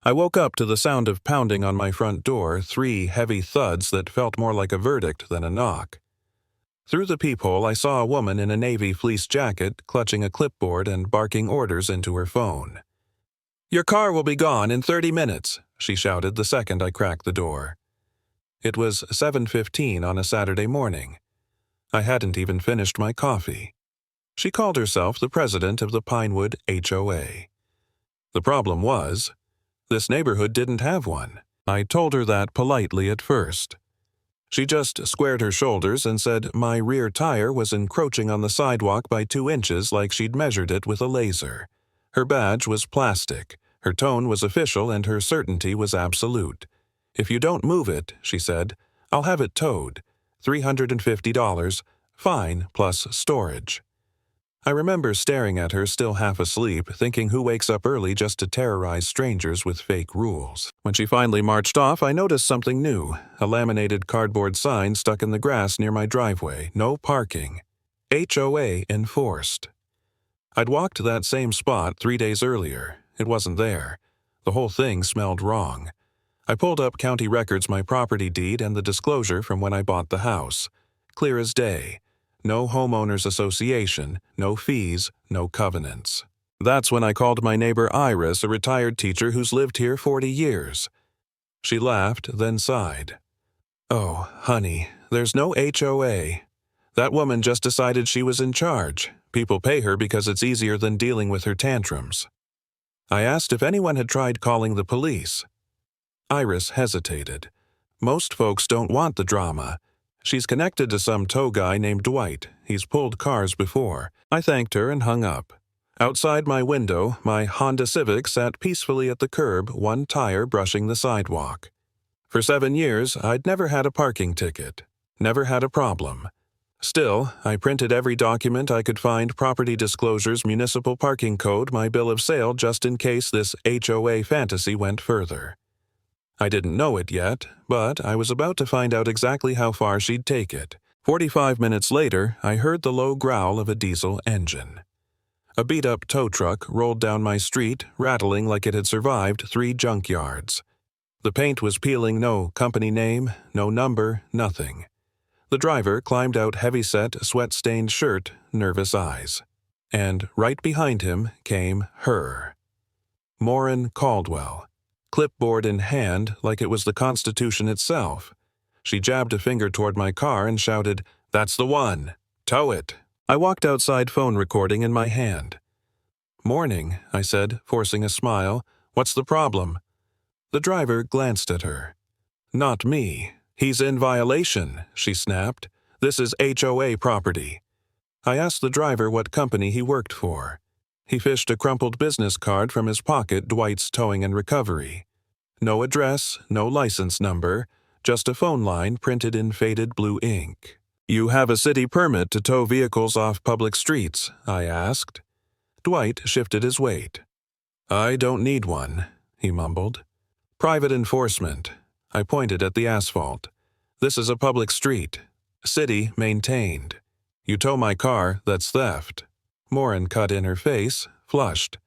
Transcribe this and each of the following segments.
I woke up to the sound of pounding on my front door, 3 heavy thuds that felt more like a verdict than a knock. Through the peephole, I saw a woman in a navy fleece jacket clutching a clipboard and barking orders into her phone. "Your car will be gone in 30 minutes, she shouted the second I cracked the door. It was 7:15 on a Saturday morning. I hadn't even finished my coffee. She called herself the president of the Pinewood HOA. The problem was, this neighborhood didn't have one. I told her that politely at first. She just squared her shoulders and said my rear tire was encroaching on the sidewalk by 2 inches like she'd measured it with a laser. Her badge was plastic, her tone was official, and her certainty was absolute. "If you don't move it," she said, "I'll have it towed. $350, fine plus storage." I remember staring at her still half asleep, thinking who wakes up early just to terrorize strangers with fake rules. When she finally marched off, I noticed something new, a laminated cardboard sign stuck in the grass near my driveway, "No parking. HOA enforced." I'd walked that same spot 3 days earlier. It wasn't there. The whole thing smelled wrong. I pulled up county records, my property deed, and the disclosure from when I bought the house. Clear as day. No homeowners association, no fees, no covenants. That's when I called my neighbor Iris, a retired teacher who's lived here 40 years. She laughed, then sighed. "Oh, honey, there's no HOA. That woman just decided she was in charge. People pay her because it's easier than dealing with her tantrums." I asked if anyone had tried calling the police. Iris hesitated. "Most folks don't want the drama. She's connected to some tow guy named Dwight. He's pulled cars before." I thanked her and hung up. Outside my window, my Honda Civic sat peacefully at the curb, one tire brushing the sidewalk. For 7 years, I'd never had a parking ticket. Never had a problem. Still, I printed every document I could find: property disclosures, municipal parking code, my bill of sale, just in case this HOA fantasy went further. I didn't know it yet, but I was about to find out exactly how far she'd take it. 45 minutes later, I heard the low growl of a diesel engine. A beat-up tow truck rolled down my street, rattling like it had survived 3 junkyards. The paint was peeling, no company name, no number, nothing. The driver climbed out, heavy-set, sweat-stained shirt, nervous eyes. And right behind him came her. Maureen Caldwell. Clipboard in hand, like it was the Constitution itself. She jabbed a finger toward my car and shouted, "That's the one! Tow it!" I walked outside, phone recording in my hand. "Morning," I said, forcing a smile. "What's the problem?" The driver glanced at her. "Not me. He's in violation," she snapped. "This is HOA property." I asked the driver what company he worked for. He fished a crumpled business card from his pocket, Dwight's Towing and Recovery. No address, no license number, just a phone line printed in faded blue ink. "You have a city permit to tow vehicles off public streets?" I asked. Dwight shifted his weight. "I don't need one," he mumbled. "Private enforcement." I pointed at the asphalt. "This is a public street. City maintained. You tow my car, that's theft." Maureen cut in her face, flushed.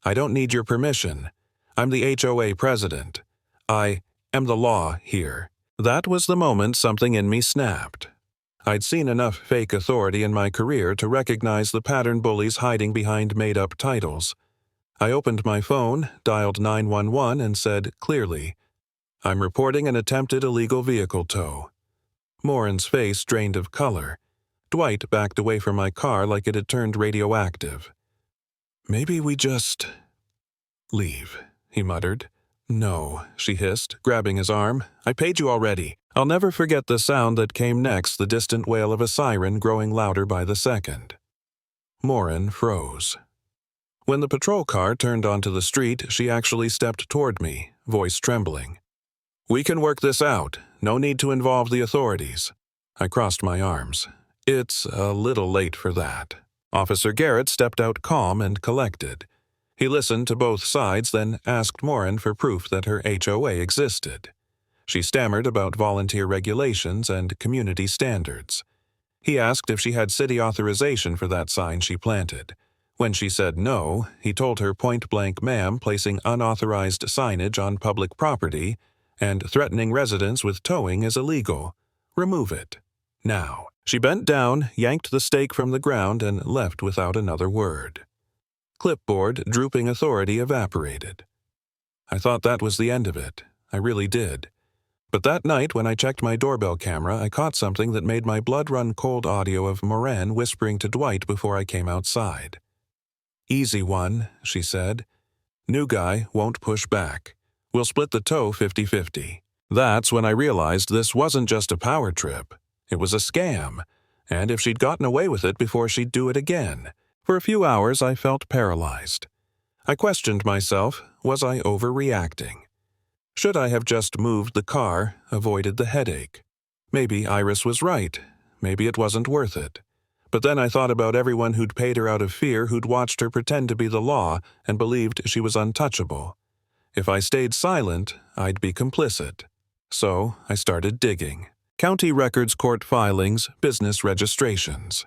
"I don't need your permission. I'm the HOA president. I am the law here." That was the moment something in me snapped. I'd seen enough fake authority in my career to recognize the pattern bullies hiding behind made-up titles. I opened my phone, dialed 911, and said clearly, "I'm reporting an attempted illegal vehicle tow." Maureen's face drained of color. Dwight backed away from my car like it had turned radioactive. "Maybe we just leave," he muttered. "No," she hissed, grabbing his arm. "I paid you already." I'll never forget the sound that came next, the distant wail of a siren growing louder by the second. Maureen froze. When the patrol car turned onto the street, she actually stepped toward me, voice trembling. "We can work this out. No need to involve the authorities." I crossed my arms. "It's a little late for that." Officer Garrett stepped out calm and collected. He listened to both sides, then asked Maureen for proof that her HOA existed. She stammered about volunteer regulations and community standards. He asked if she had city authorization for that sign she planted. When she said no, he told her point-blank, "Ma'am, placing unauthorized signage on public property and threatening residents with towing is illegal. Remove it. Now." She bent down, yanked the stake from the ground, and left without another word. Clipboard, drooping authority, evaporated. I thought that was the end of it. I really did. But that night, when I checked my doorbell camera, I caught something that made my blood run cold. Audio of Moran whispering to Dwight before I came outside. "Easy one," she said. "New guy, won't push back. We'll split the tow 50-50. That's when I realized this wasn't just a power trip. It was a scam, and if she'd gotten away with it before, she'd do it again. For a few hours, I felt paralyzed. I questioned myself, was I overreacting? Should I have just moved the car, avoided the headache? Maybe Iris was right. Maybe it wasn't worth it. But then I thought about everyone who'd paid her out of fear, who'd watched her pretend to be the law and believed she was untouchable. If I stayed silent, I'd be complicit. So I started digging. County records, court filings, business registrations.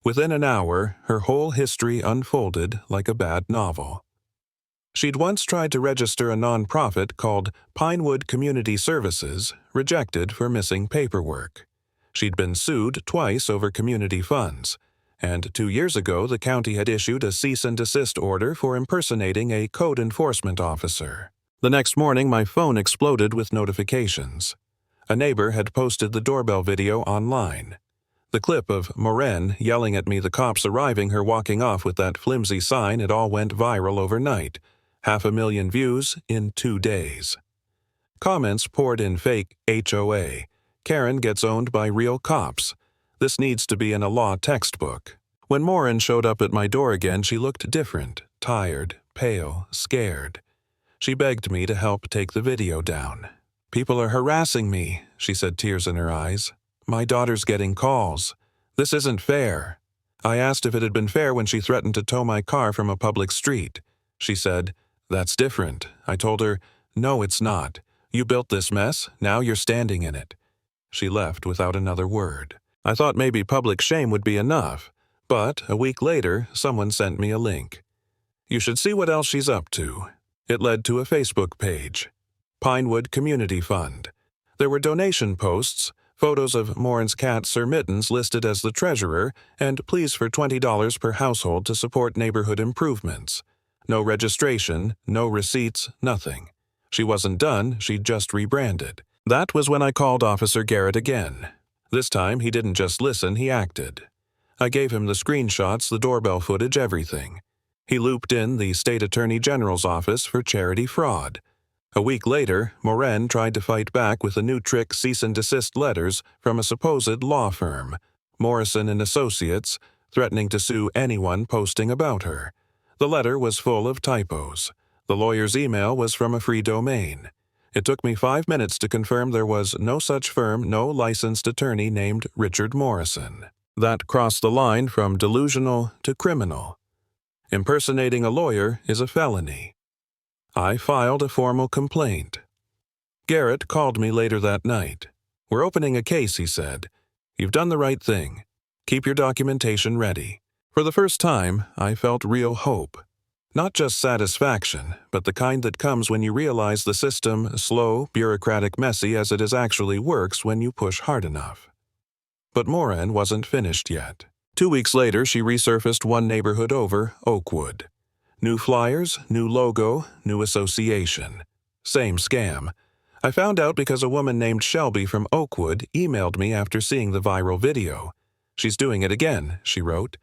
Within an hour, her whole history unfolded like a bad novel. She'd once tried to register a nonprofit called Pinewood Community Services, rejected for missing paperwork. She'd been sued twice over community funds, and 2 years ago the county had issued a cease and desist order for impersonating a code enforcement officer. The next morning my phone exploded with notifications. A neighbor had posted the doorbell video online. The clip of Moran yelling at me, the cops arriving, her walking off with that flimsy sign, it all went viral overnight. 500,000 views in 2 days. Comments poured in. Fake HOA. Karen gets owned by real cops. This needs to be in a law textbook. When Moran showed up at my door again, she looked different, tired, pale, scared. She begged me to help take the video down. "People are harassing me," she said, tears in her eyes. "My daughter's getting calls. This isn't fair." I asked if it had been fair when she threatened to tow my car from a public street. She said, "That's different." I told her, "No, it's not. You built this mess, now you're standing in it." She left without another word. I thought maybe public shame would be enough, but a week later, someone sent me a link. "You should see what else she's up to." It led to a Facebook page. Pinewood Community Fund. There were donation posts, photos of Moran's cat Sir Mittens listed as the treasurer, and pleas for $20 per household to support neighborhood improvements. No registration, no receipts, nothing. She wasn't done, she'd just rebranded. That was when I called Officer Garrett again. This time he didn't just listen, he acted. I gave him the screenshots, the doorbell footage, everything. He looped in the State Attorney General's office for charity fraud. A week later, Moran tried to fight back with a new trick: cease and desist letters from a supposed law firm, Morrison and Associates, threatening to sue anyone posting about her. The letter was full of typos. The lawyer's email was from a free domain. It took me 5 minutes to confirm there was no such firm, no licensed attorney named Richard Morrison. That crossed the line from delusional to criminal. Impersonating a lawyer is a felony. I filed a formal complaint. Garrett called me later that night. "We're opening a case," he said. "You've done the right thing. Keep your documentation ready." For the first time, I felt real hope. Not just satisfaction, but the kind that comes when you realize the system, slow, bureaucratic, messy as it is, actually works when you push hard enough. But Moran wasn't finished yet. 2 weeks later, she resurfaced one neighborhood over, Oakwood. New flyers, new logo, new association. Same scam. I found out because a woman named Shelby from Oakwood emailed me after seeing the viral video. "She's doing it again," she wrote.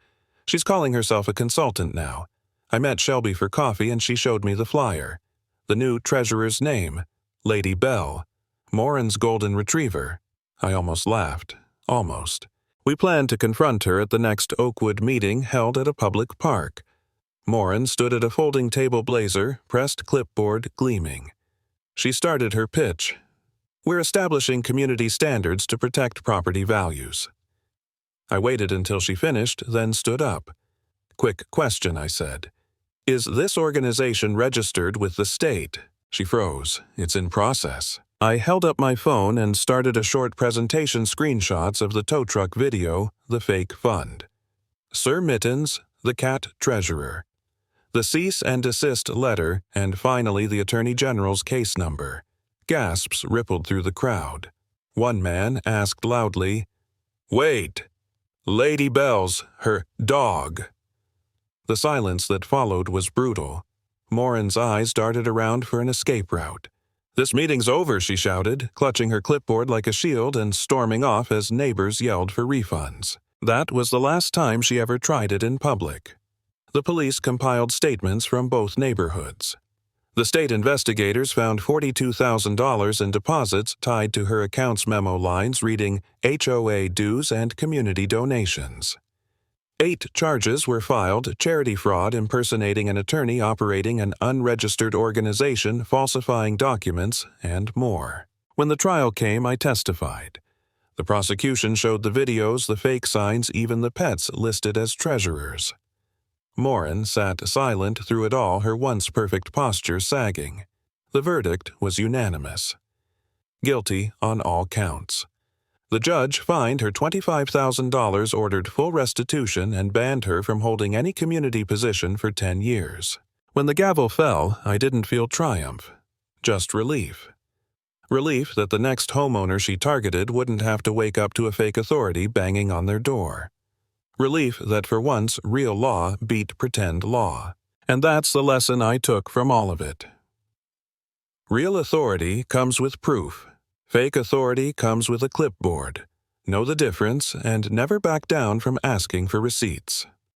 "She's calling herself a consultant now. I met Shelby for coffee and she showed me the flyer. The new treasurer's name, Lady Bell. Moran's golden retriever." I almost laughed. Almost. We planned to confront her at the next Oakwood meeting held at a public park. Moran stood at a folding table, blazer, pressed clipboard, gleaming. She started her pitch. "We're establishing community standards to protect property values." I waited until she finished, then stood up. "Quick question," I said. "Is this organization registered with the state?" She froze. "It's in process." I held up my phone and started a short presentation, screenshots of the tow truck video, the fake fund. "Sir Mittens, the cat treasurer, the cease and desist letter, and finally the Attorney General's case number. Gasps rippled through the crowd. One man asked loudly, "Wait! Lady Bells, her dog." The silence that followed was brutal. Morin's eyes darted around for an escape route. "This meeting's over," she shouted, clutching her clipboard like a shield and storming off as neighbors yelled for refunds. That was the last time she ever tried it in public. The police compiled statements from both neighborhoods. The state investigators found $42,000 in deposits tied to her accounts memo lines reading HOA dues and community donations. 8 charges were filed: charity fraud, impersonating an attorney operating an unregistered organization, falsifying documents, and more. When the trial came, I testified. The prosecution showed the videos, the fake signs, even the pets listed as treasurers. Morin sat silent through it all, her once perfect posture sagging. The verdict was unanimous. Guilty on all counts. The judge fined her $25,000, ordered full restitution, and banned her from holding any community position for 10 years. When the gavel fell, I didn't feel triumph, just relief. Relief that the next homeowner she targeted wouldn't have to wake up to a fake authority banging on their door. Relief that for once real law beat pretend law. And that's the lesson I took from all of it. Real authority comes with proof. Fake authority comes with a clipboard. Know the difference and never back down from asking for receipts.